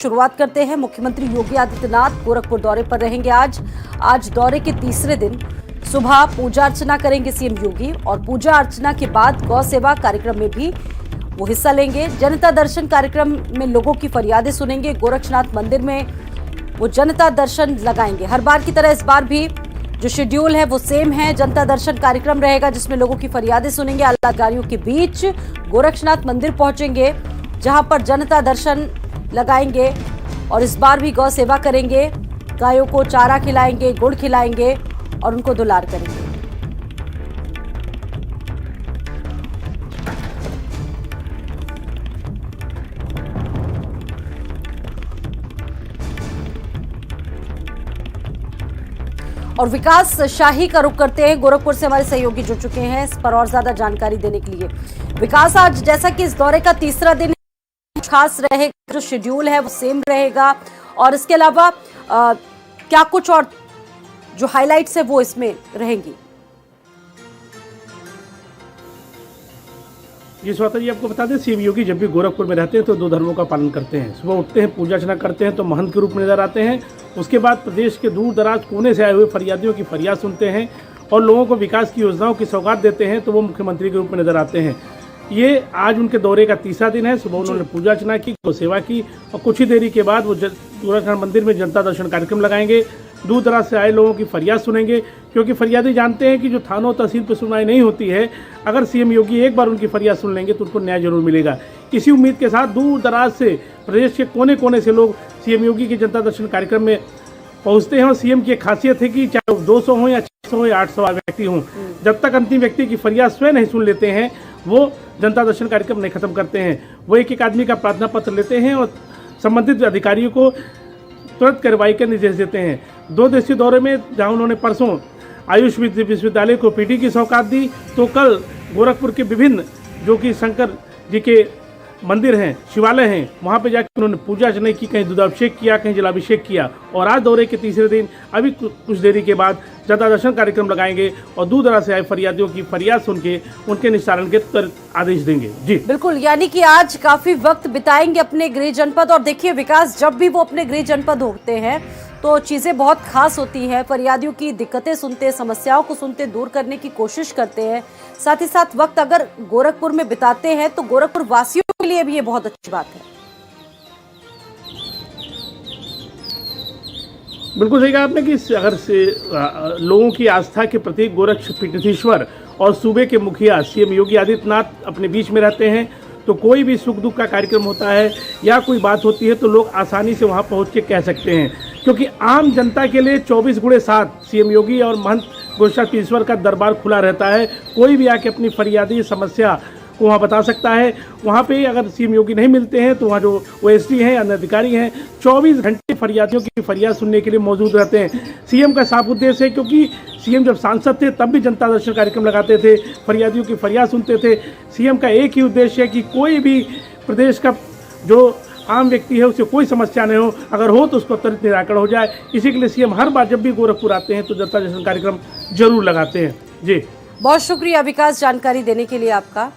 शुरुआत करते हैं। मुख्यमंत्री योगी आदित्यनाथ गोरखपुर दौरे पर रहेंगे आज दौरे के तीसरे दिन सुबह पूजा अर्चना करेंगे सीएम योगी और पूजा अर्चना के बाद गौ सेवा कार्यक्रम में भी वो हिस्सा लेंगे। जनता दर्शन कार्यक्रम में लोगों की फरियादें सुनेंगे। गोरक्षनाथ मंदिर में वो जनता दर्शन लगाएंगे। हर बार की तरह इस बार भी जो शेड्यूल है वो सेम है। जनता दर्शन कार्यक्रम रहेगा जिसमें लोगों की फरियादें सुनेंगे। अधिकारियों के बीच गोरक्षनाथ मंदिर पहुंचेंगे जहां पर जनता दर्शन लगाएंगे और इस बार भी गौ सेवा करेंगे। गायों को चारा खिलाएंगे, गुड़ खिलाएंगे और उनको दुलार करेंगे। और विकास शाही का रुख करते हैं। गोरखपुर से हमारे सहयोगी जुड़ चुके हैं इस पर और ज्यादा जानकारी देने के लिए। विकास, आज जैसा कि इस दौरे का तीसरा दिन खास रहेगा, जो शेड्यूल है वो सेम रहेगा और इसके अलावा क्या कुछ और जो हाइलाइट्स है वो इसमें रहेंगी? जी स्वाति जी, आपको बता दें सीएम योगी जब भी गोरखपुर में रहते हैं तो 2 धर्मों का पालन करते हैं। सुबह उठते हैं, पूजा अर्चना करते हैं तो महंत के रूप में नजर आते हैं। उसके बाद प्रदेश के दूर दराज कोने से आए हुए फरियादियों की फरियाद सुनते हैं और लोगों को विकास की योजनाओं की सौगात देते हैं तो वो मुख्यमंत्री के रूप में नजर आते हैं। ये आज उनके दौरे का तीसरा दिन है। सुबह उन्होंने पूजा अर्चना की, गौ सेवा की और कुछ ही देरी के बाद वो गोरखनाथ मंदिर में जनता दर्शन कार्यक्रम लगाएंगे। दूर दराज से आए लोगों की फरियाद सुनेंगे क्योंकि फरियादी जानते हैं कि जो थानों तहसील पर सुनवाई नहीं होती है, अगर सीएम योगी एक बार उनकी फरियाद सुन लेंगे तो उनको न्याय जरूर मिलेगा। इसी उम्मीद के साथ दूर दराज से प्रदेश के कोने कोने से लोग सीएम योगी के जनता दर्शन कार्यक्रम में पहुंचते हैं। और सीएम की एक खासियत है कि चाहे 200 हो या 600 हो या 800 व्यक्ति हों, जब तक अंतिम व्यक्ति की फरियाद स्वयं नहीं सुन लेते हैं वो जनता दर्शन कार्यक्रम नहीं खत्म करते हैं। वो एक आदमी का प्रार्थना पत्र लेते हैं और संबंधित अधिकारियों को तुरंत कार्रवाई के निर्देश देते हैं। 2 दिवसीय दौरे में जहां उन्होंने परसों आयुष विश्वविद्यालय को पीटी की सौगात दी, तो कल गोरखपुर के विभिन्न जो कि शंकर जी के मंदिर हैं, शिवालय हैं, वहाँ पे जाकर उन्होंने पूजा अर्चना की, कहीं दुधाभिषेक किया, कहीं जलाभिषेक किया। और आज दौरे के तीसरे दिन अभी कुछ देरी के बाद जनता दर्शन कार्यक्रम लगाएंगे और दूर दराज से आए फरियादियों की फरियाद सुन के उनके निस्तारण के आदेश देंगे। जी बिल्कुल, यानी कि आज काफी वक्त बिताएंगे अपने गृह जनपद। और देखिए विकास, जब भी वो अपने गृह जनपद होते हैं तो चीजें बहुत खास होती हैं। फरियादियों की दिक्कतें सुनते, समस्याओं को सुनते, दूर करने की कोशिश करते हैं। साथ ही साथ वक्त अगर गोरखपुर में बिताते हैं तो गोरखपुर वासियों के लिए भी ये बहुत अच्छी बात है। बिल्कुल सही कहा आपने कि अगर से लोगों की आस्था के प्रतीक गोरक्षपीठेश्वर और सूबे के मुखिया सीएम योगी आदित्यनाथ अपने बीच में रहते हैं तो कोई भी सुख दुख का कार्यक्रम होता है या कोई बात होती है तो लोग आसानी से वहां पहुंच के कह सकते हैं, क्योंकि आम जनता के लिए 24/7 सीएम योगी और महंत गोरक्षपीठेश्वर का दरबार खुला रहता है। कोई भी आके अपनी फरियादी समस्या को वहाँ बता सकता है। वहाँ पे अगर सीएम योगी नहीं मिलते हैं तो वहाँ जो ओएसडी हैं, अन्य अधिकारी हैं, 24 घंटे फरियादियों की फरियाद सुनने के लिए मौजूद रहते हैं। सीएम का साफ उद्देश्य है, क्योंकि सीएम जब सांसद थे तब भी जनता दर्शन कार्यक्रम लगाते थे, फरियादियों की फरियाद सुनते थे। सीएम का एक ही उद्देश्य है कि कोई भी प्रदेश का जो आम व्यक्ति है उसे कोई समस्या नहीं हो, अगर हो तो उसको त्वरित निराकरण हो जाए। इसी के लिए सीएम हर बार जब भी गोरखपुर आते हैं तो जनता दर्शन कार्यक्रम जरूर लगाते हैं। जी बहुत शुक्रिया विकास, जानकारी देने के लिए आपका।